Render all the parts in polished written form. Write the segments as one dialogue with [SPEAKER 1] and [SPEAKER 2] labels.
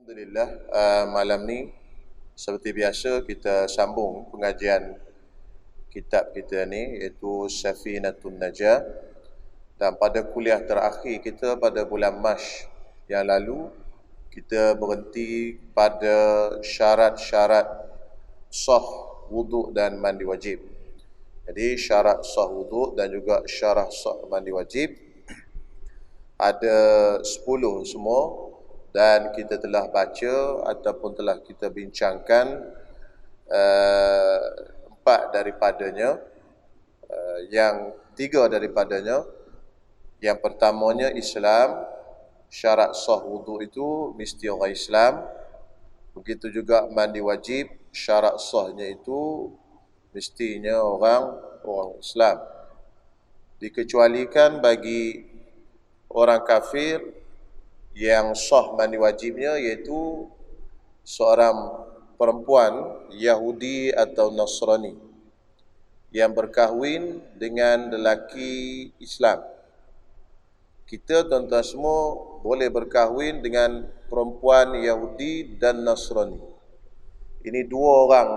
[SPEAKER 1] Alhamdulillah, malam ni seperti biasa kita sambung pengajian kitab kita ni iaitu Safinatun Najah. Dan pada kuliah terakhir kita pada bulan Mac yang lalu, kita berhenti pada syarat-syarat sah wuduk dan mandi wajib. Jadi syarat sah wuduk dan juga syarat sah mandi wajib ada 10 semua, dan kita telah baca ataupun telah kita bincangkan 4 daripadanya. Yang 3 daripadanya, yang pertamanya Islam, syarat sah wuduk itu mesti orang Islam. Begitu juga mandi wajib, syarat sahnya itu mestinya orang Islam. Dikecualikan bagi orang kafir yang sah mandi wajibnya, iaitu seorang perempuan Yahudi atau Nasrani yang berkahwin dengan lelaki Islam. Kita tuan-tuan semua boleh berkahwin dengan perempuan Yahudi dan Nasrani. Ini 2 orang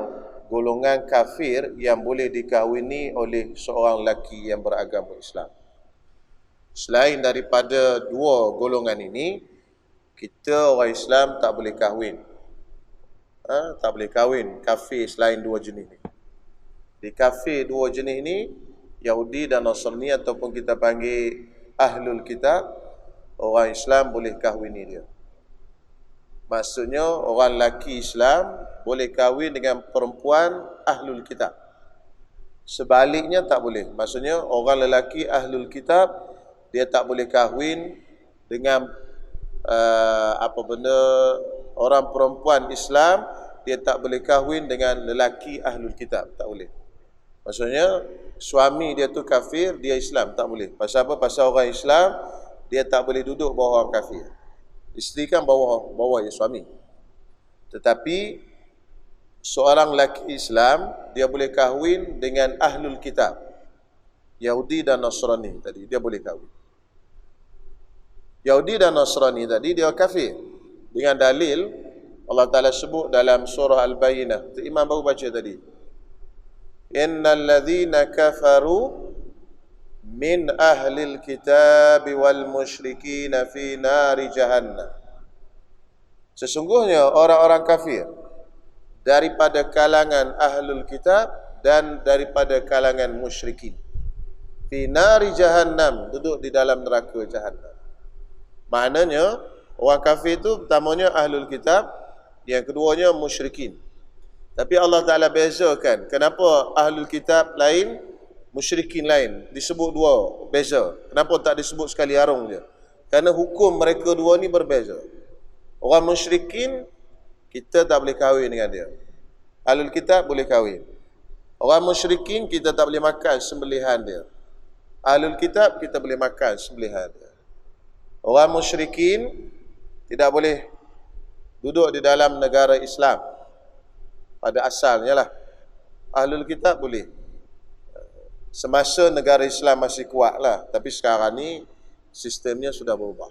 [SPEAKER 1] golongan kafir yang boleh dikahwini oleh seorang lelaki yang beragama Islam. Selain daripada 2 golongan ini, kita orang Islam tak boleh kahwin. Tak boleh kahwin kafir selain 2 jenis ini. Di kafir 2 jenis ini, Yahudi dan Nasrani ataupun kita panggil Ahlul Kitab, orang Islam boleh kahwini dia. Maksudnya orang lelaki Islam boleh kahwin dengan perempuan Ahlul Kitab. Sebaliknya tak boleh. Maksudnya orang lelaki Ahlul Kitab dia tak boleh kahwin dengan orang perempuan Islam, dia tak boleh kahwin dengan lelaki Ahlul Kitab, tak boleh. Maksudnya suami dia tu kafir, dia Islam, tak boleh. Pasal apa? Pasal orang Islam dia tak boleh duduk bawah orang kafir. Isteri kan bawah ya suami. Tetapi seorang lelaki Islam dia boleh kahwin dengan Ahlul Kitab, Yahudi dan Nasrani tadi, dia boleh kahwin. Yahudi dan Nasrani tadi dia kafir dengan dalil Allah Ta'ala sebut dalam surah Al-Bayyinah. Imam baru baca tadi. Innal ladhina kafaru min ahlil kitab wal musyrikin fi nari jahannam. Sesungguhnya orang-orang kafir daripada kalangan ahlul kitab dan daripada kalangan musyrikin fi nari jahannam, duduk di dalam neraka jahannam. Maknanya orang kafir itu pertamanya ahlul kitab, yang keduanya musyrikin. Tapi Allah Ta'ala bezakan. Kenapa ahlul kitab lain, musyrikin lain? Disebut 2, beza. Kenapa tak disebut sekali harung je? Kerana hukum mereka 2 ni berbeza. Orang musyrikin kita tak boleh kahwin dengan dia. Ahlul kitab boleh kahwin. Orang musyrikin kita tak boleh makan sembelihan dia. Ahlul kitab kita boleh makan sembelihan dia. Orang musyrikin tidak boleh duduk di dalam negara Islam pada asalnya lah. Ahlul kitab boleh semasa negara Islam masih kuat lah. Tapi sekarang ni sistemnya sudah berubah.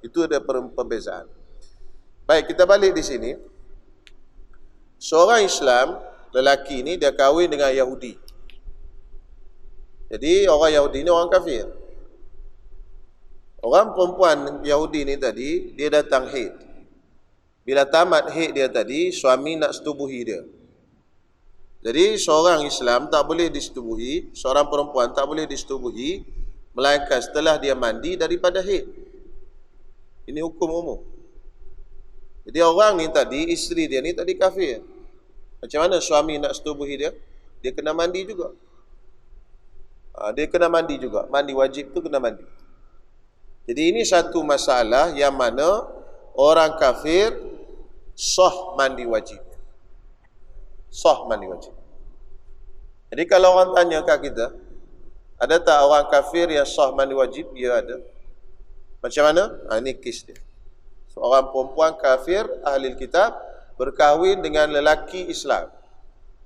[SPEAKER 1] Itu ada perbezaan. Baik, kita balik di sini. Seorang Islam lelaki ni dia kahwin dengan Yahudi. Jadi orang Yahudi ni orang kafir. Orang perempuan Yahudi ni tadi, dia datang haid. Bila tamat haid dia tadi, suami nak setubuhi dia. Jadi seorang Islam tak boleh disetubuhi, seorang perempuan tak boleh disetubuhi, melainkan setelah dia mandi daripada haid. Ini hukum umum. Jadi orang ni tadi, isteri dia ni tadi kafir. Macam mana suami nak setubuhi dia? Dia kena mandi juga. Dia kena mandi juga. Mandi wajib tu kena mandi. Jadi ini satu masalah yang mana orang kafir sah mandi wajib. Sah mandi wajib. Jadi kalau orang tanya kat kita, ada tak orang kafir yang sah mandi wajib? Ya, ada. Macam mana? Ini kes dia. Seorang perempuan kafir ahli kitab berkahwin dengan lelaki Islam.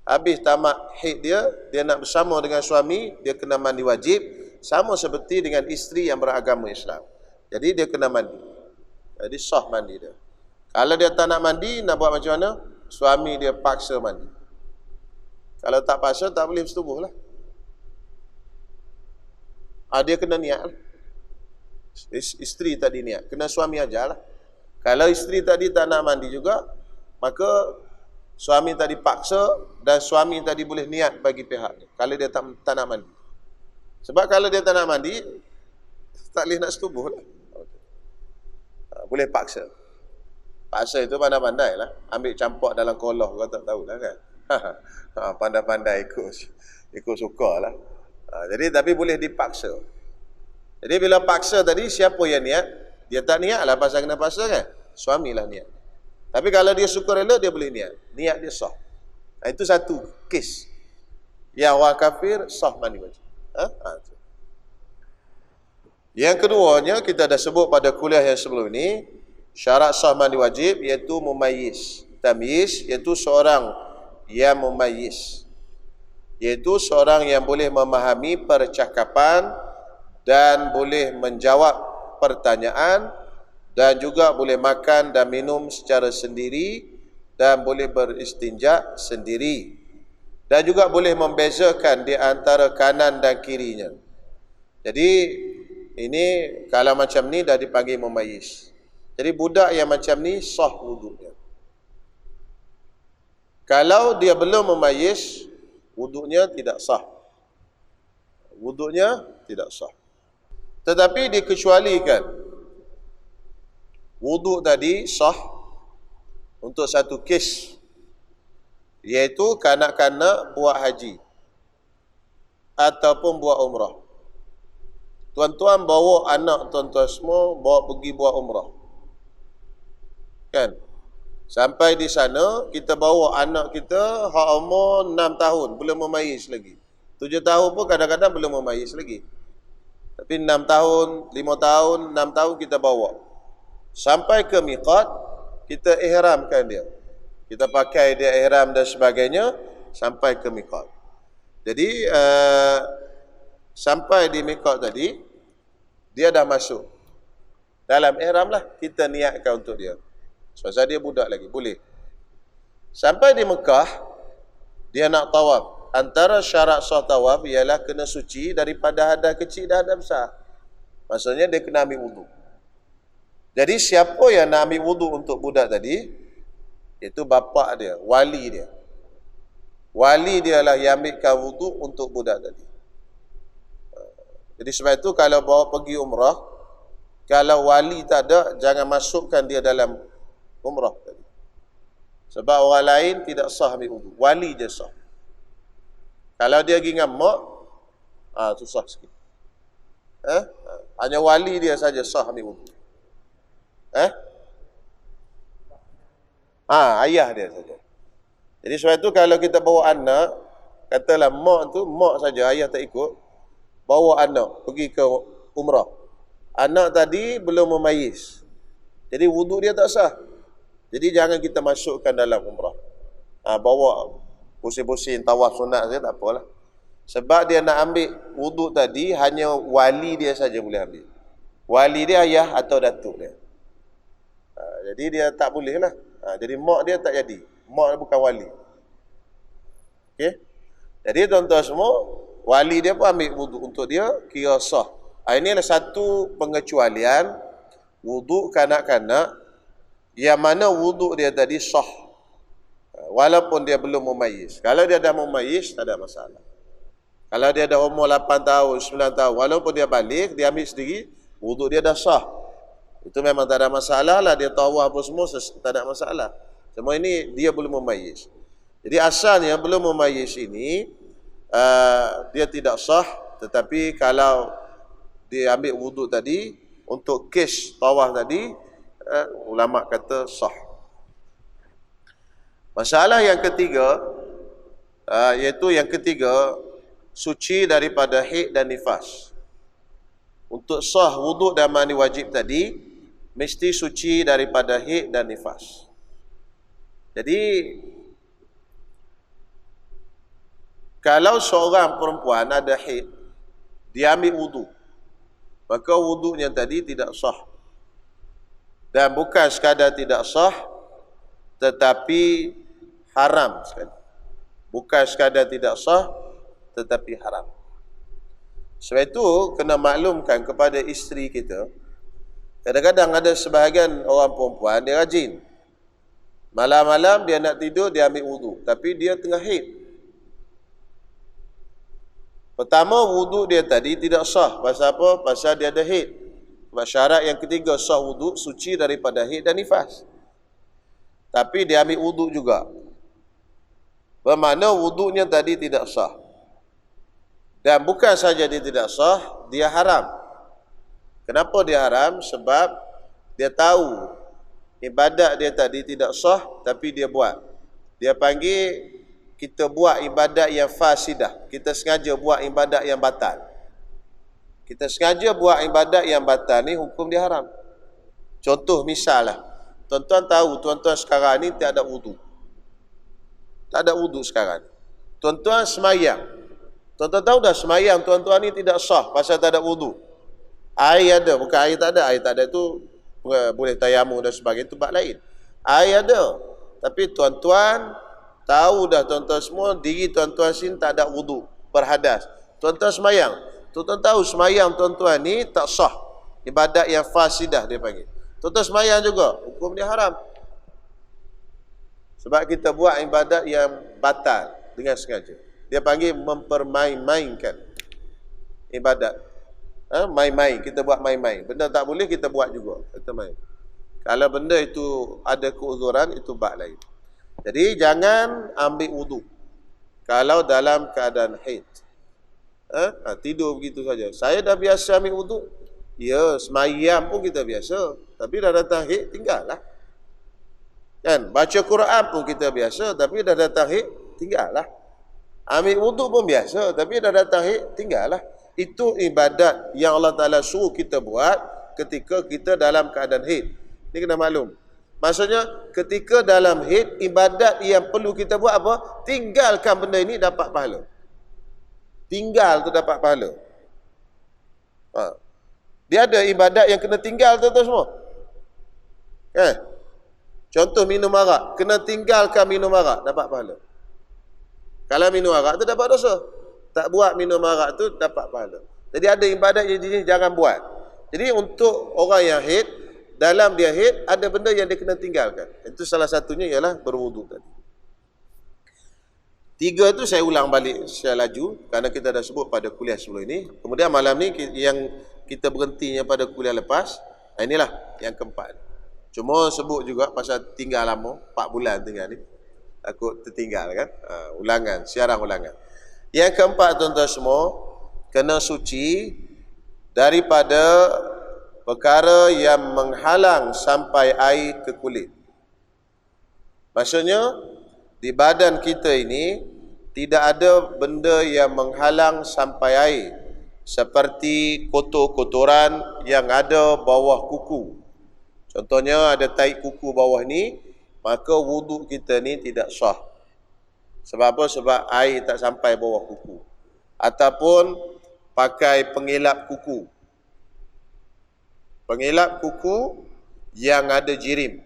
[SPEAKER 1] Habis tamat haid dia nak bersama dengan suami, dia kena mandi wajib, sama seperti dengan isteri yang beragama Islam. Jadi dia kena mandi. Jadi sah mandi dia. Kalau dia tak nak mandi, nak buat macam mana? Suami dia paksa mandi. Kalau tak paksa, tak boleh bersetubuh lah. Dia kena niat lah. Isteri tadi niat, kena suami ajar lah. Kalau isteri tadi tak nak mandi juga, maka suami tadi paksa dan suami tadi boleh niat bagi pihak dia. Kalau dia tak nak mandi. Sebab kalau dia tak nak mandi, tak boleh nak setubuh lah. Boleh paksa. Paksa itu pandai-pandai lah. Ambil campak dalam koloh, kau tak tahu lah kan. Pandai-pandai ikut suka lah. Jadi tapi boleh dipaksa. Jadi bila paksa tadi, siapa yang niat? Dia tak niat lah pasal kena paksa kan. Suamilah niat. Tapi kalau dia suka rela, dia boleh niat. Niat dia sah. Itu satu kes. Yang orang kafir sah mandi wajib. Yang keduanya, kita dah sebut pada kuliah yang sebelum ini, syarat sah mandi wajib iaitu mumayyiz. Tamyiz iaitu seorang yang mumayyiz, iaitu seorang yang boleh memahami percakapan dan boleh menjawab pertanyaan dan juga boleh makan dan minum secara sendiri dan boleh beristinja sendiri dan juga boleh membezakan di antara kanan dan kirinya. Jadi ini kalau macam ni dah dipanggil mumayyiz. Jadi budak yang macam ni sah wuduknya. Kalau dia belum mumayyiz, wuduknya tidak sah. Wuduknya tidak sah. Tetapi dikecualikan wuduk tadi sah untuk satu kes, iaitu kanak-kanak buat haji ataupun buat umrah. Tuan-tuan bawa anak tuan-tuan semua bawa pergi buat umrah. Kan? Sampai di sana kita bawa anak kita hak umur 6 tahun belum memayyiz lagi. 7 tahun pun kadang-kadang belum memayyiz lagi. Tapi 6 tahun, 5 tahun, 6 tahun kita bawa. Sampai ke miqat, kita ihramkan dia. Kita pakai dia ihram dan sebagainya sampai ke miqat. Jadi sampai di miqat tadi, dia dah masuk dalam ihram lah, kita niatkan untuk dia. Sebab dia budak lagi, boleh. Sampai di Mekah, dia nak tawaf. Antara syarat sah tawaf ialah kena suci daripada hadas kecil dan hadas besar. Maksudnya dia kena ambil wuduk. Jadi siapa yang nak ambil wuduk untuk budak tadi? Itu bapa dia, wali dia. Wali dia lah yang ambilkan wuduk untuk budak tadi. Jadi sebab itu kalau bawa pergi umrah, kalau wali tak ada, jangan masukkan dia dalam umrah tadi. Sebab orang lain tidak sah ambil wuduk. Wali je sah. Kalau dia pergi dengan mak, susah sikit. Hanya wali dia saja sah ambil wuduk. Ayah dia saja. Jadi sebab itu kalau kita bawa anak, katalah mak tu, mak saja, ayah tak ikut, bawa anak pergi ke umrah. Anak tadi belum memayyiz. Jadi wuduk dia tak sah. Jadi jangan kita masukkan dalam umrah. Bawa pusing-pusing tawaf sunat saja tak apalah. Sebab dia nak ambil wuduk tadi, hanya wali dia saja boleh ambil. Wali dia ayah atau datuk dia. Jadi dia tak boleh lah. Jadi mak dia tak jadi. Mak dia bukan wali. Okey. Jadi tuan-tuan semua, wali dia pun ambil wuduk untuk dia, kira sah. Ini adalah satu pengecualian wuduk kanak-kanak yang mana wuduk dia tadi sah. Walaupun dia belum mumayyiz. Kalau dia dah mumayyiz, tak ada masalah. Kalau dia dah umur 8 tahun, 9 tahun, walaupun dia balik, dia ambil sendiri, wuduk dia dah sah. Itu memang tak ada masalah lah. Dia tawaf apa semua, tak ada masalah. Semua ini dia belum mumayyiz. Jadi asalnya belum mumayyiz ini, dia tidak sah. Tetapi kalau dia ambil wuduk tadi, untuk kes tawaf tadi, ulama kata sah. Masalah yang ketiga, iaitu yang ketiga, suci daripada haid dan nifas. Untuk sah wuduk dan mandi wajib tadi, mesti suci daripada haid dan nifas. Jadi, kalau seorang perempuan ada haid, dia ambil wuduk, maka wuduknya tadi tidak sah. Dan bukan sekadar tidak sah, tetapi haram sekali. Bukan sekadar tidak sah, tetapi haram. Sebab itu kena maklumkan kepada isteri kita, kadang-kadang ada sebahagian orang perempuan dia rajin. Malam-malam dia nak tidur, dia ambil wudu, tapi dia tengah haid. Pertama, wudu dia tadi tidak sah. Pasal apa? Pasal dia ada haid. Sebab syarat yang ketiga sah wudu, suci daripada haid dan nifas. Tapi dia ambil wudu juga. Bermakna wudunya tadi tidak sah. Dan bukan saja dia tidak sah, dia haram. Kenapa dia haram? Sebab dia tahu ibadat dia tadi tidak sah, tapi dia buat. Dia panggil kita buat ibadat yang fasidah. Kita sengaja buat ibadat yang batal. Kita sengaja buat ibadat yang batal ni, hukum dia haram. Contoh misal lah, tuan-tuan tahu tuan-tuan sekarang ni tak ada wudu. Tak ada wudu sekarang. Tuan-tuan semayang. Tuan-tuan tahu dah semayang tuan-tuan ni tidak sah pasal tak ada wudu. Air ada, bukan air tak ada. Air tak ada tu boleh tayamum dan sebagainya, itu bab lain. Air ada, tapi tuan-tuan tahu dah, tuan-tuan semua, diri tuan-tuan sini tak ada wudu, berhadas. Tuan-tuan semayang. Tuan-tuan tahu semayang tuan-tuan ni tak sah. Ibadat yang fasidah dia panggil. Tuan-tuan semayang juga, hukum dia haram. Sebab kita buat ibadat yang batal dengan sengaja. Dia panggil mempermain-mainkan ibadat. Main-main, kita buat main-main. Benda tak boleh kita buat juga, kita main. Kalau benda itu ada keuzuran, itu bab lain. Jadi jangan ambil wudu kalau dalam keadaan haid. Tidur begitu saja. Saya dah biasa ambil wudu. Ya, semayam pun kita biasa. Tapi dah datang haid, tinggallah. Kan? Baca Quran pun kita biasa. Tapi dah datang haid, tinggallah. Ambil wudu pun biasa. Tapi dah datang haid, tinggallah. Itu ibadat yang Allah Ta'ala suruh kita buat ketika kita dalam keadaan haid. Ini kena maklum. Maksudnya ketika dalam haid, ibadat yang perlu kita buat apa? Tinggalkan benda ini, dapat pahala. Tinggal tu dapat pahala. Dia ada ibadat yang kena tinggal tu semua. Contoh minum arak, kena tinggalkan minum arak, dapat pahala. Kalau minum arak tu dapat dosa. Tak buat minum arak tu dapat pahala. Jadi ada ibadat yang jenis jangan buat. Jadi untuk orang yang haid, dalam dia haid, ada benda yang dia kena tinggalkan. Itu salah satunya ialah berwudu tadi. 3 tu saya ulang balik secara laju kerana kita dah sebut pada kuliah sebelum ini. Kemudian malam ni yang kita berhentinya pada kuliah lepas, inilah yang keempat. Cuma sebut juga pasal tinggal lama, 4 bulan tinggal ni. Takut tertinggal kan. Ulangan, siaran ulangan. Yang keempat tuan-tuan semua, kena suci daripada perkara yang menghalang sampai air ke kulit. Maksudnya di badan kita ini tidak ada benda yang menghalang sampai air, seperti kotor-kotoran yang ada bawah kuku. Contohnya ada tahi kuku bawah ni, maka wudu kita ni tidak sah. Sebab apa? Sebab air tak sampai bawah kuku. Ataupun pakai pengelap kuku. Pengelap kuku yang ada jirim.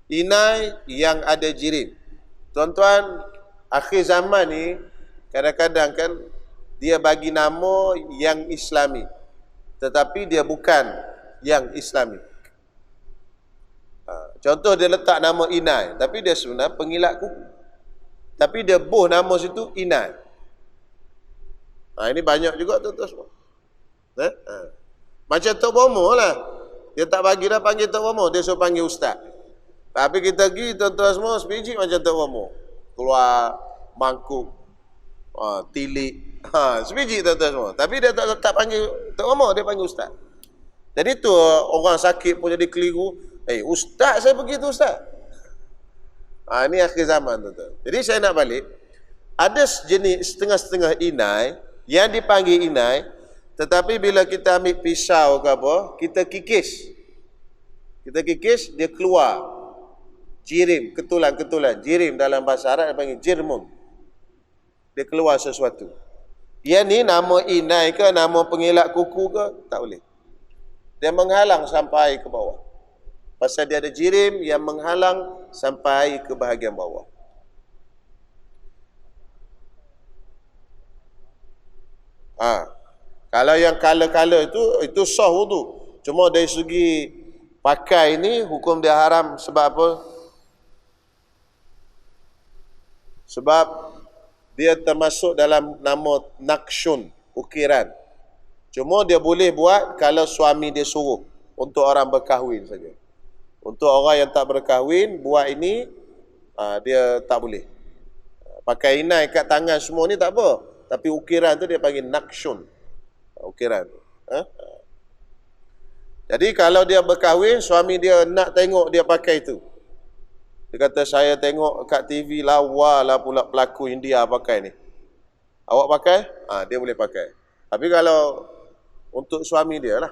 [SPEAKER 1] Inai yang ada jirim. Tuan-tuan, akhir zaman ni kadang-kadang kan dia bagi nama yang Islami, tetapi dia bukan yang Islami. Contoh dia letak nama inai, tapi dia sebenarnya pengilat kuku. Tapi dia boh nama situ inai. Ini banyak juga tuan-tuan semua. Macam Tok Bomo lah. Dia tak bagi dah panggil Tok Bomo, dia suruh panggil Ustaz. Tapi kita pergi tuan-tuan semua sebiji macam Tok Bomo. Keluar mangkuk, tilik, sebiji tuan-tuan semua. Tapi dia tak panggil Tok Bomo, dia panggil Ustaz. Jadi tu orang sakit pun jadi keliru. Ustaz saya pergi tu Ustaz. Ini akhir zaman tuan-tuan. Jadi saya nak balik. Ada sejenis setengah-setengah inai yang dipanggil inai, tetapi bila kita ambil pisau ke apa, kita kikis. Kita kikis, dia keluar jirim, ketulan-ketulan. Jirim dalam bahasa Arab dia panggil jirmun. Dia keluar sesuatu. Yang ni nama inai ke, nama pengelak kuku ke, tak boleh. Dia menghalang sampai ke bawah. Pasal dia ada jirim yang menghalang sampai ke bahagian bawah. Kalau yang kala-kala itu sah wudu. Cuma dari segi pakai ni hukum dia haram sebab apa? Sebab dia termasuk dalam nama nakshun, ukiran. Cuma dia boleh buat kalau suami dia suruh, untuk orang berkahwin saja. Untuk orang yang tak berkahwin buat ini, dia tak boleh. Pakai inai kat tangan semua ni tak apa. Tapi ukiran tu dia panggil nakshun. Ukiran tu. Jadi kalau dia berkahwin, suami dia nak tengok dia pakai tu. Dia kata, saya tengok kat TV lawa lah pula pelakon India pakai ni. Awak pakai? Dia boleh pakai. Tapi kalau untuk suami dia lah,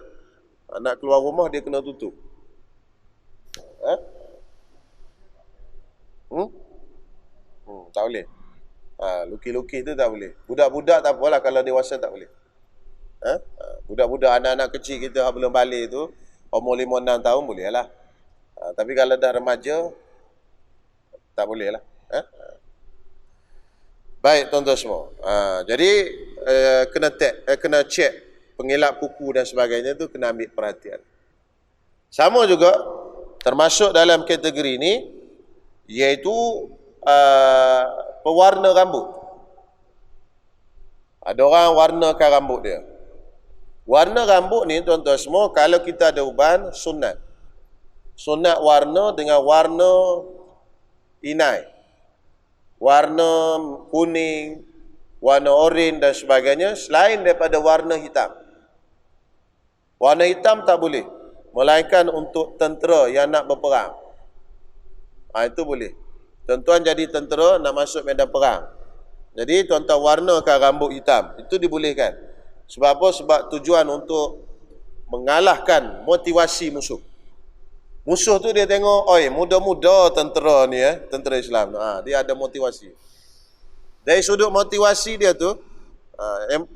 [SPEAKER 1] nak keluar rumah dia kena tutup. Tak boleh. Lukis-lukis tu tak boleh. Budak-budak tak apalah, kalau dewasa tak boleh. Budak-budak, anak-anak kecil kita belum balik tu, umur 5-6 tahun boleh lah. Tapi kalau dah remaja, tak boleh lah. Baik tuan-tuan semua. Jadi kena cek pengelap kuku dan sebagainya tu, kena ambil perhatian. Sama juga termasuk dalam kategori ni, iaitu pewarna rambut. Ada orang warnakan rambut dia. Warna rambut ni tuan-tuan semua, kalau kita ada uban, sunat. Sunat warna dengan warna inai. Warna kuning, warna oranye dan sebagainya, selain daripada warna hitam. Warna hitam tak boleh, melainkan untuk tentera yang nak berperang. Itu boleh. Tuan-tuan jadi tentera nak masuk medan perang, jadi tuan-tuan warnakan rambut hitam. Itu dibolehkan. Sebab apa? Sebab tujuan untuk mengalahkan motivasi musuh. Musuh tu dia tengok, oi, muda-muda tentera ni, tentera Islam. Dia ada motivasi. Dari sudut motivasi dia tu,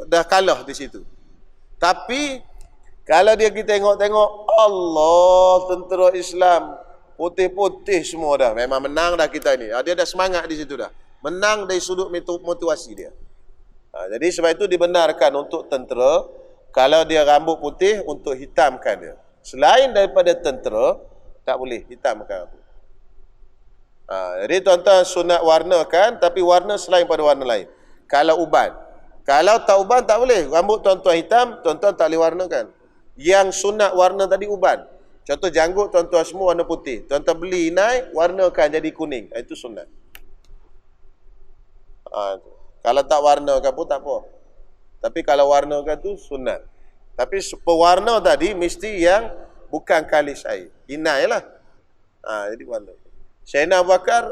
[SPEAKER 1] dah kalah di situ. Tapi kalau dia kita tengok-tengok, Allah, tentera Islam putih-putih semua dah, memang menang dah kita ni. Dia dah semangat di situ dah. Menang dari sudut motivasi dia. Jadi sebab itu dibenarkan untuk tentera, kalau dia rambut putih, untuk hitamkan dia. Selain daripada tentera, tak boleh hitamkan rambut. Jadi tuan-tuan sunat warnakan, tapi warna selain pada warna lain. Kalau uban. Kalau tak uban tak boleh. Rambut tuan-tuan hitam, tuan-tuan tak boleh warnakan. Yang sunat warna tadi uban. Contoh janggut tuan-tuan semua warna putih. Tuan-tuan beli inai, warnakan jadi kuning. Itu sunat. Kalau tak warnakan pun tak apa. Tapi kalau warnakan tu sunat. Tapi pewarna tadi mesti yang bukan kalis air. Inai lah. Jadi warna. Sayyidina Abu Bakar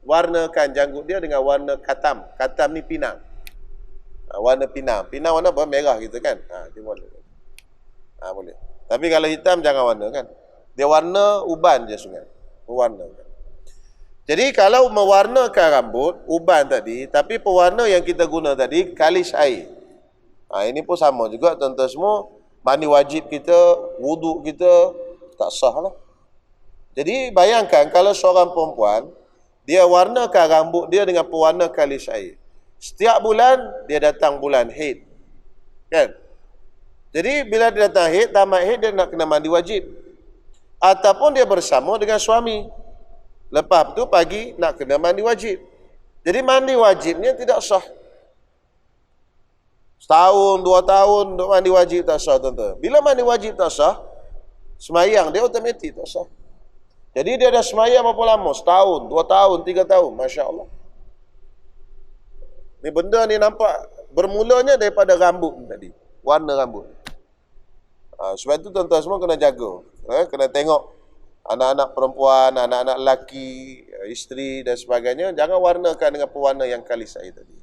[SPEAKER 1] warnakan janggut dia dengan warna katam. Katam ni pinang. Warna pinang. Pinang warna apa? Merah gitu kan. Dia warna. Boleh. Tapi kalau hitam jangan warna kan. Dia warna uban je sungai. Mewarnakan. Jadi kalau mewarnakan rambut, uban tadi, tapi pewarna yang kita guna tadi, kalis air. Ini pun sama juga tuan-tuan semua. Mandi wajib kita, wuduk kita, tak sah lah. Jadi bayangkan kalau seorang perempuan, dia warnakan rambut dia dengan pewarna kalis air. Setiap bulan, dia datang bulan haid. Kan? Jadi bila dia datang haid, tamat haid, dia nak kena mandi wajib. Ataupun dia bersama dengan suami. Lepas tu pagi nak kena mandi wajib. Jadi mandi wajibnya tidak sah. Setahun, 2 tahun untuk mandi wajib tak sah tuan-tuan. Bila mandi wajib tak sah, semayang dia automatik tak sah. Jadi dia dah semayang berapa lama? Setahun, 2 tahun, 3 tahun. Masya Allah. Ni benda ni nampak bermulanya daripada rambut tadi. Warna rambut. Sebab itu tuan-tuan semua kena jaga. Kena tengok anak-anak perempuan, anak-anak lelaki, isteri dan sebagainya. Jangan warnakan dengan pewarna yang kalis air tadi.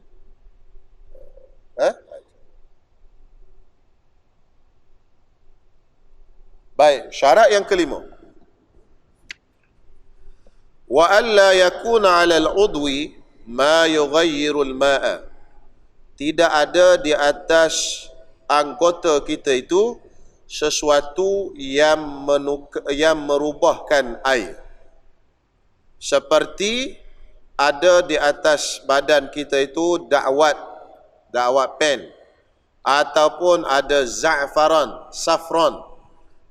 [SPEAKER 1] Baik, syarat yang kelima. Wa alla yakuna 'ala al-'udwi ma yughayyiru al-ma'a. Tidak ada di atas anggota kita itu sesuatu yang merubahkan air. Seperti ada di atas badan kita itu da'wat pen, ataupun ada za'faran, safran,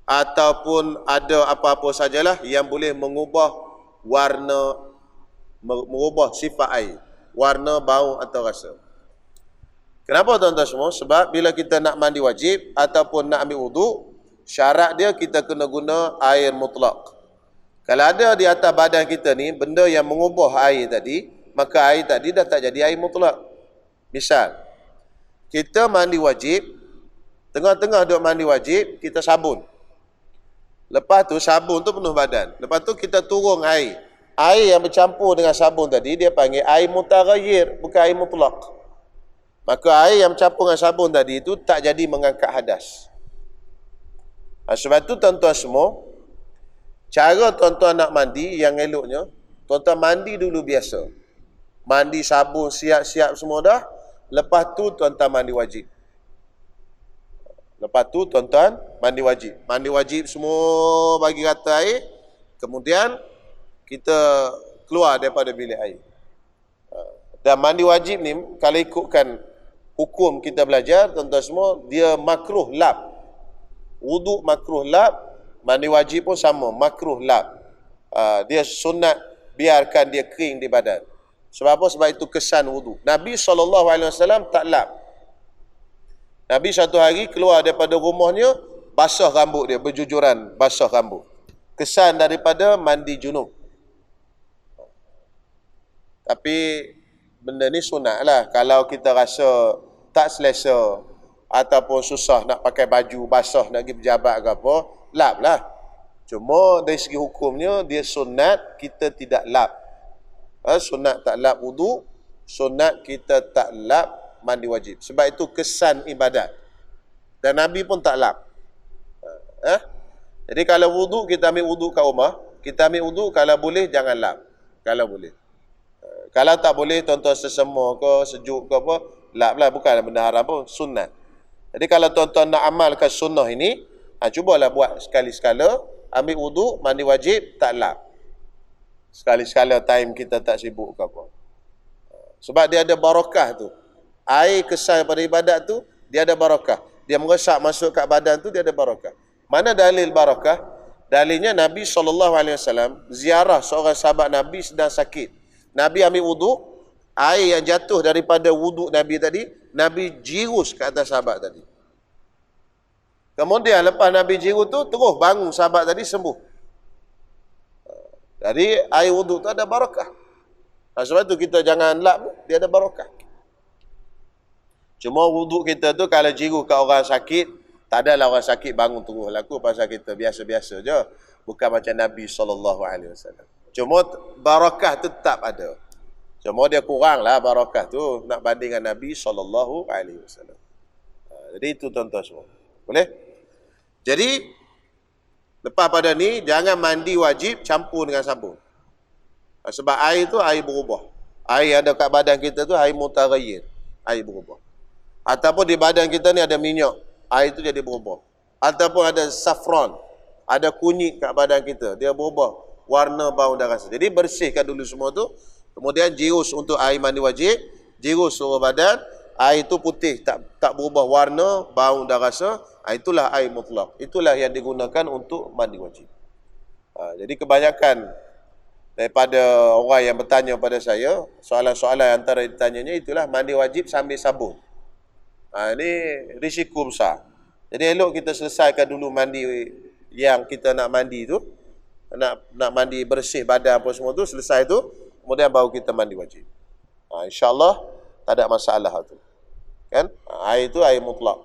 [SPEAKER 1] ataupun ada apa-apa sajalah yang boleh mengubah warna, mengubah sifat air, warna, bau atau rasa. Kenapa tuan-tuan semua? Sebab bila kita nak mandi wajib ataupun nak ambil wuduk, syarat dia kita kena guna air mutlak. Kalau ada di atas badan kita ni benda yang mengubah air tadi, maka air tadi dah tak jadi air mutlak. Misal, kita mandi wajib, tengah-tengah duk mandi wajib, kita sabun. Lepas tu sabun tu penuh badan. Lepas tu kita turun air. Air yang bercampur dengan sabun tadi dia panggil air mutaghayyir, bukan air mutlak. Maka air yang bercampur dengan sabun tadi itu tak jadi mengangkat hadas. Sebab tu tuan-tuan semua, cara tuan-tuan nak mandi yang eloknya, tuan-tuan mandi dulu biasa. Mandi sabun, siap-siap semua dah. Lepas tu tuan-tuan mandi wajib. Lepas tu tuan-tuan mandi wajib. Mandi wajib semua bagi rata air. Kemudian kita keluar daripada bilik air. Dan mandi wajib ni kalau ikutkan hukum kita belajar, tuan-tuan semua, dia makruh lap. Wuduk makruh lap. Mandi wajib pun sama, makruh lap. Dia sunat biarkan dia kering di badan. Sebab apa? Sebab itu kesan wuduk. Nabi SAW tak lap. Nabi satu hari keluar daripada rumahnya, basah rambut dia, berjujuran basah rambut. Kesan daripada mandi junub. Tapi benda ni sunat lah. Kalau kita rasa tak selesa ataupun susah nak pakai baju basah nak pergi pejabat ke apa, lap lah. Cuma dari segi hukumnya dia sunat kita tidak lap. Sunat tak lap wudu, sunat kita tak lap mandi wajib. Sebab itu kesan ibadat. Dan Nabi pun tak lap. Jadi kalau wudu, kita ambil wudu kat rumah, kita ambil wudu, kalau boleh jangan lap. Kalau boleh. Kalau tak boleh, tuan-tuan sesama ke, sejuk ke apa, lap lah. Bukan benda haram pun, sunat. Jadi kalau tuan-tuan nak amalkan sunnah ini, cubalah buat sekali-sekala, ambil wudu, mandi wajib, tak lap. Sekali-sekala time kita tak sibuk ke apa. Sebab dia ada barakah tu. Air kesan pada ibadat tu, dia ada barakah. Dia meresap masuk kat badan tu, dia ada barakah. Mana dalil barakah? Dalilnya Nabi SAW ziarah seorang sahabat Nabi sedang sakit. Nabi ambil wudu, air yang jatuh daripada wudu Nabi tadi, Nabi jirus ke atas sahabat tadi. Kemudian lepas Nabi jirus tu, terus bangun sahabat tadi sembuh. Jadi air wudu tu ada barakah. Sebab tu kita jangan lap, dia ada barakah. Cuma wudu kita tu kalau jiru kat orang sakit, tak adalah orang sakit bangun terus laku, pasal kita biasa-biasa je. Bukan macam Nabi SAW. Cuma barakah tu tetap ada. Cuma dia kurang lah barakah tu nak banding dengan Nabi SAW. Jadi itu tuan-tuan semua. Boleh? Jadi lepas pada ni, jangan mandi wajib campur dengan sabun. Sebab air tu air berubah. Air yang ada kat badan kita tu air mutaghayyir. Air berubah. Ataupun di badan kita ni ada minyak. Air tu jadi berubah. Ataupun ada saffron. Ada kunyit kat badan kita. Dia berubah. Warna, bau dan rasa. Jadi bersihkan dulu semua tu. Kemudian jirus untuk air mandi wajib. Jirus seluruh badan. Air tu putih. Tak berubah warna, bau dan rasa. Itulah air mutlak. Itulah yang digunakan untuk mandi wajib. Jadi kebanyakan daripada orang yang bertanya pada saya, soalan-soalan antara ditanyanya itulah mandi wajib sambil sabun. Ini risiko besar. Jadi elok kita selesaikan dulu mandi yang kita nak mandi tu. Nak mandi bersih badan apa semua tu, selesai tu, kemudian baru kita mandi wajib. InsyaAllah tak ada masalah tu. Kan? Air tu air mutlak.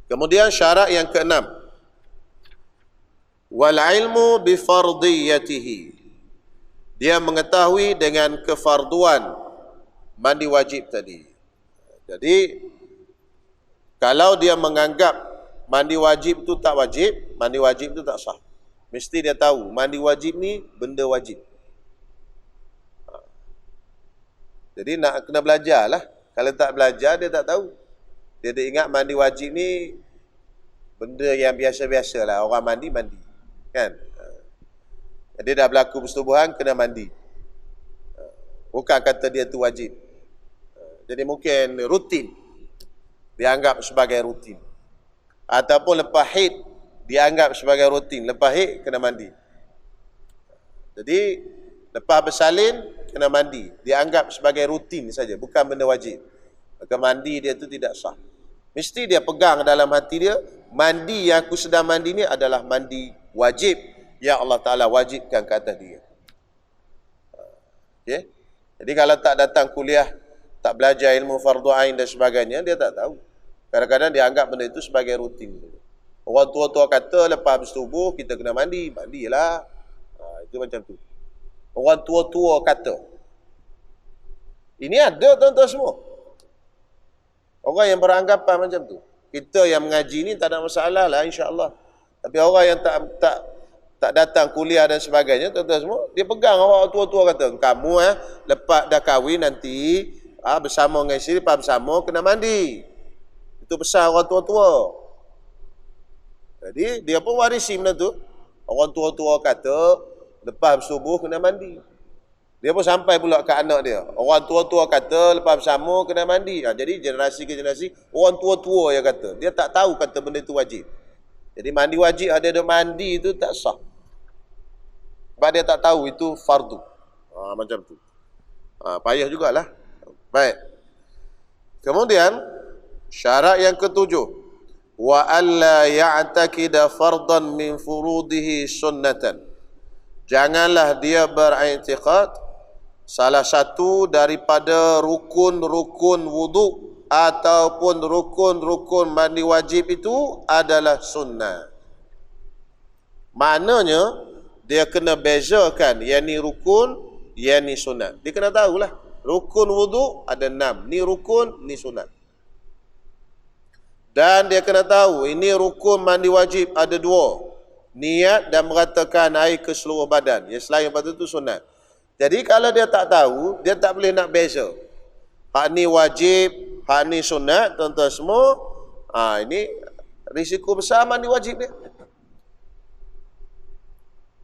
[SPEAKER 1] Kemudian syarat yang keenam, wal ilmu bi fardiyatihi. Dia mengetahui dengan kefarduan mandi wajib tadi. Jadi kalau dia menganggap mandi wajib tu tak wajib, mandi wajib tu tak sah. Mesti dia tahu mandi wajib ni benda wajib. Jadi nak kena belajar lah. Kalau tak belajar dia tak tahu. Dia ingat mandi wajib ni benda yang biasa-biasa lah. Orang mandi, kan? Dia dah berlaku persetubuhan, kena mandi. Bukan kata dia tu wajib. Jadi mungkin rutin. Dianggap sebagai rutin. Ataupun lepas haid, dianggap sebagai rutin. Lepas haid, kena mandi. Jadi, lepas bersalin, kena mandi. Dianggap sebagai rutin saja, bukan benda wajib. Maka mandi dia tu tidak sah. Mesti dia pegang dalam hati dia, mandi yang aku sedang mandi ni adalah mandi wajib yang Allah Ta'ala wajibkan ke atas dia. Okay? Jadi kalau tak datang kuliah, tak belajar ilmu fardu ain dan sebagainya, dia tak tahu. Kadang-kadang dia anggap benda itu sebagai rutin. Orang tua-tua kata lepas bersetubuh kita kena mandi, mandilah. Itu macam tu. Orang tua-tua kata. Ini ada tuan-tuan semua. Orang yang beranggapan macam tu. Kita yang mengaji ni tak ada masalah lah, insya-Allah. Tapi orang yang tak datang kuliah dan sebagainya, tuan-tuan semua, dia pegang orang tua-tua kata, kamu lepas dah kahwin nanti bersama dengan isteri, lepas bersama kena mandi. Itu pesan orang tua-tua. Jadi dia pun warisi benda tu. Orang tua-tua kata lepas bersubuh kena mandi. Dia pun sampai pula ke anak dia. Orang tua-tua kata lepas bersama kena mandi. Jadi generasi ke generasi, orang tua-tua yang kata. Dia tak tahu kata benda itu wajib. Jadi mandi wajib, ada mandi itu tak sah. Sebab dia tak tahu itu fardu. Macam tu. Payah jugalah. Baik. Kemudian, syarat yang ketujuh. Wa alla ya'takida fardan min furudihi sunnatan. Janganlah dia beriktikad salah satu daripada rukun-rukun wudu ataupun rukun-rukun mandi wajib itu adalah sunnah. Maknanya dia kena bezakan yang ni rukun, yang ni sunat. Dia kena tahulah. Rukun wudu ada 6. Ni rukun, ni sunat. Dan dia kena tahu ini rukun mandi wajib ada 2. Niat dan meratakan air ke seluruh badan. Yang selain daripada itu sunat. Jadi kalau dia tak tahu, dia tak boleh nak beza. Hak ni wajib, hak ni sunat, tuan-tuan semua. Ini risiko besar mandi wajib dia.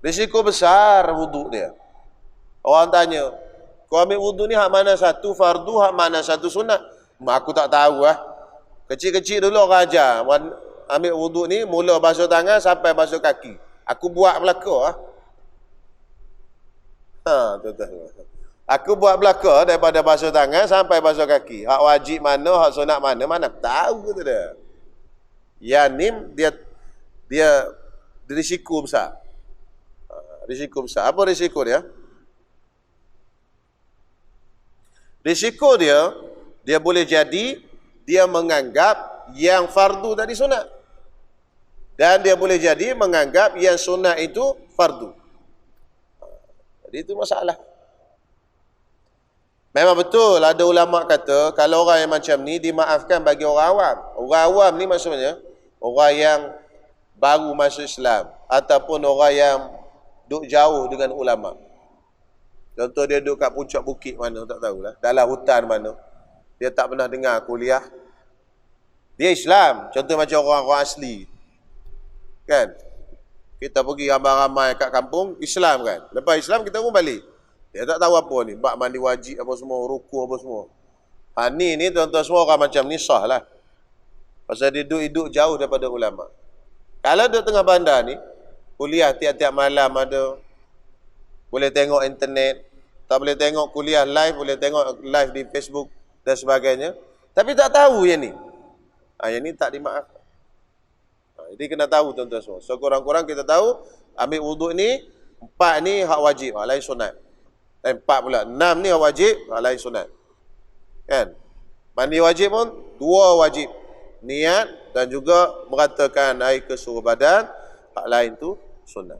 [SPEAKER 1] Risiko besar wuduk dia. Orang tanya, kau ambil wuduk ni hak mana satu fardu, hak mana satu sunat? Aku tak tahu lah. Kecil-kecil dulu orang ajar. Ambil wuduk ni, mula basuh tangan sampai basuh kaki. Aku buat belaka lah. Aku buat belaka daripada basuh tangan sampai basuh kaki. Hak wajib mana, hak sunat mana tahu kata dia. Yang ni dia risiko besar. Risiko besar. Apa risiko dia? Risiko dia boleh jadi dia menganggap yang fardu tadi sunat. Dan dia boleh jadi menganggap yang sunat itu fardu. Jadi itu masalah. Memang betul ada ulama kata kalau orang yang macam ni dimaafkan bagi orang awam. Orang awam ni maksudnya orang yang baru masuk Islam ataupun orang yang duduk jauh dengan ulama. Contoh dia duduk kat puncak bukit mana tak tahulah, dalam hutan mana. Dia tak pernah dengar kuliah. Dia Islam, contoh macam orang-orang asli. Kan? Kita pergi ramai-ramai kat kampung Islam kan. Lepas Islam kita pun balik. Dia tak tahu apa ni, bab mandi wajib apa semua, rukuk apa semua. Ni tuan-tuan semua orang macam ni sah lah. Pasal dia duduk jauh daripada ulama. Kalau duduk tengah bandar ni, kuliah tiap-tiap malam ada, boleh tengok internet, tak boleh tengok kuliah live, boleh tengok live di Facebook dan sebagainya. Tapi tak tahu yang ni. Yang ni tak dimaafkan. Jadi kena tahu tuan-tuan semua. So kurang-kurang kita tahu, ambil wuduk ni, 4 ni hak wajib, hak lain sunat. 4 pula, 6 ni hak wajib, hak lain sunat. Kan? Mandi wajib pun 2 wajib. Niat dan juga meratakan air ke seluruh badan, hak lain tu sunat.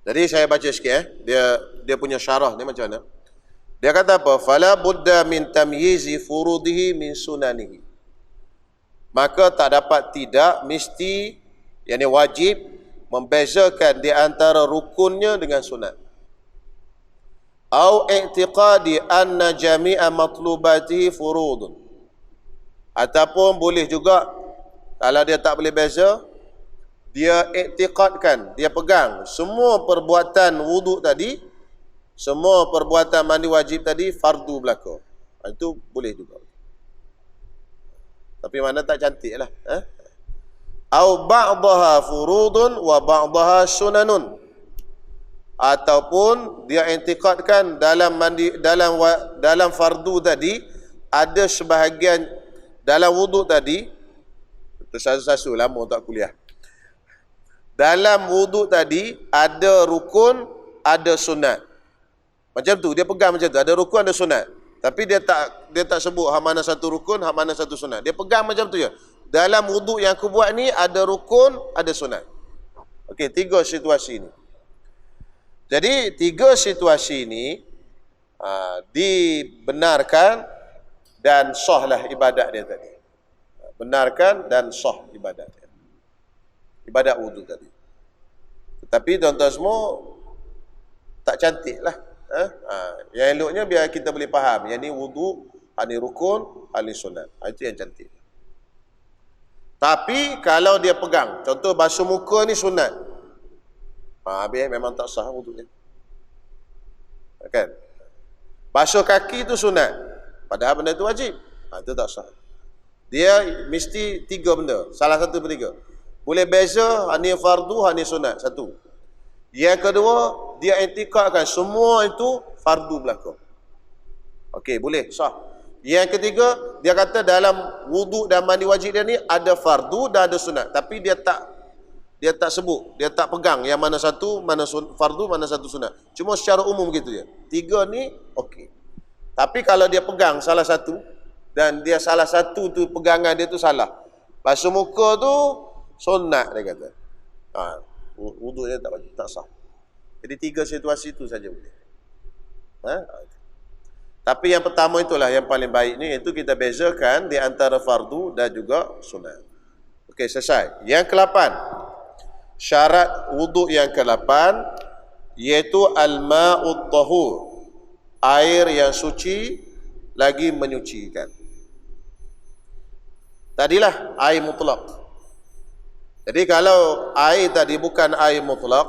[SPEAKER 1] Jadi saya baca sikit dia punya syarah ni macam mana? Dia kata apa? Fala budda min tamyizi furudihi min sunanihi. Maka tak dapat tidak mesti yakni wajib membezakan di antara rukunnya dengan sunat. Au i'tiqadi anna jami'a matlubatihi furudun. Ataupun boleh juga kalau dia tak boleh beza, dia iktiqadkan, dia pegang semua perbuatan wuduk tadi, semua perbuatan mandi wajib tadi fardu belaka. Itu boleh juga. Tapi mana tak cantik lah. Au ba'daha furudun wa ba'daha sunanun. Ataupun dia i'tiqadkan dalam dalam fardu tadi ada sebahagian, dalam wuduk tadi, tersasu-sasu lama tak kuliah. Dalam wuduk tadi ada rukun, ada sunat. Macam tu dia pegang macam tu, ada rukun ada sunat. Tapi dia tak sebut hak mana satu rukun, hak mana satu sunat. Dia pegang macam tu je. Dalam wuduk yang aku buat ni ada rukun, ada sunat. Okey, 3 situasi ni. Jadi 3 situasi ni dibenarkan dan sahlah ibadat dia tadi. Benarkan dan sah ibadat dia. Ibadat wuduk tadi. Tetapi tuan-tuan semua tak cantik lah. Yang eloknya biar kita boleh faham. Yang ni wuduk, ni rukun, ni sunat. Itu yang cantik. Tapi kalau dia pegang, contoh basuh muka ni sunat, habis memang tak sah wuduknya. Kan? Basuh kaki tu sunat, padahal benda tu wajib. Itu tak sah. Dia mesti 3 benda, salah satu per 3. Boleh beza, ni fardu, ni sunat, satu. Yang kedua, dia i'tiqadkan semua itu fardu belaka. Okey, boleh, sah. Yang ketiga, dia kata dalam wuduk dan mandi wajib dia ni ada fardu dan ada sunat, tapi dia tak sebut, dia tak pegang yang mana satu, mana fardu, mana satu sunat. Cuma secara umum gitu je. 3 ni okey. Tapi kalau dia pegang salah satu dan dia salah satu tu pegangan dia tu salah, basuh muka tu sunat dia kata, wuduk dia tak sah. Jadi 3 situasi tu saja boleh. Tapi yang pertama itulah yang paling baik ni, iaitu kita bezakan di antara fardu dan juga sunat. Okey, selesai. Yang ke-8, syarat wuduk yang ke-8 iaitu al-ma'ut tahur, air yang suci lagi menyucikan. Tadilah air mutlak. Jadi kalau air tadi bukan air mutlak,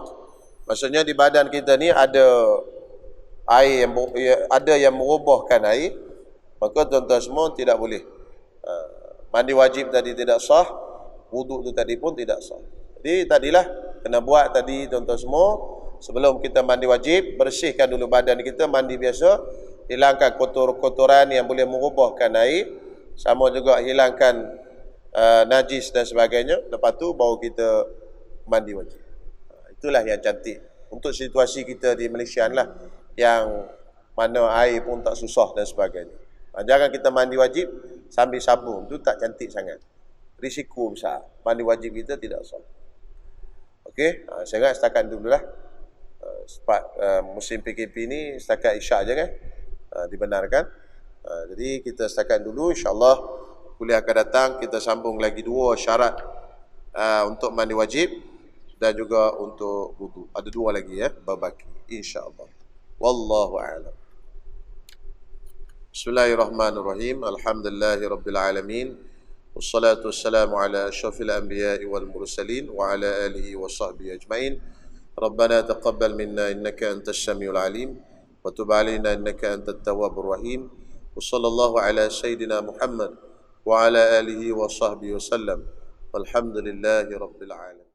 [SPEAKER 1] maksudnya di badan kita ni ada air yang merubahkan air, maka tuan-tuan semua tidak boleh. Mandi wajib tadi tidak sah, wuduk tu tadi pun tidak sah. Jadi tadilah kena buat tadi tuan-tuan semua, sebelum kita mandi wajib, bersihkan dulu badan kita, mandi biasa, hilangkan kotoran yang boleh merubahkan air, sama juga hilangkan najis dan sebagainya. Lepas tu baru kita mandi wajib. Itulah yang cantik untuk situasi kita di Malaysia lah, yang mana air pun tak susah dan sebagainya. Jangan kita mandi wajib sambil sabun, tu tak cantik sangat. Risiko besar. Mandi wajib kita tidak sah. Okey, saya ingat setakat dululah. Musim PKP ni setakat isyak je kan, dibenarkan. Jadi kita setakat dulu, insya-Allah kuliah akan datang kita sambung lagi 2 syarat untuk mandi wajib dan juga untuk wudu. Ada 2 lagi berbaki insya-Allah. Wallahu a'lam. Bismillahirrahmanirrahim. Alhamdulillahirabbil alamin. Wassalatu wassalamu ala asyrafil anbiya'i wal mursalin wa ala alihi wa sahbihi ajmain. Rabbana taqabbal minna innaka antas samiul alim wa tub alaina innaka antat tawwabur rahim. Wa sallallahu ala sayidina Muhammad wa ala alihi wa sahbihi wasallam. Walhamdulillahi rabbil alamin.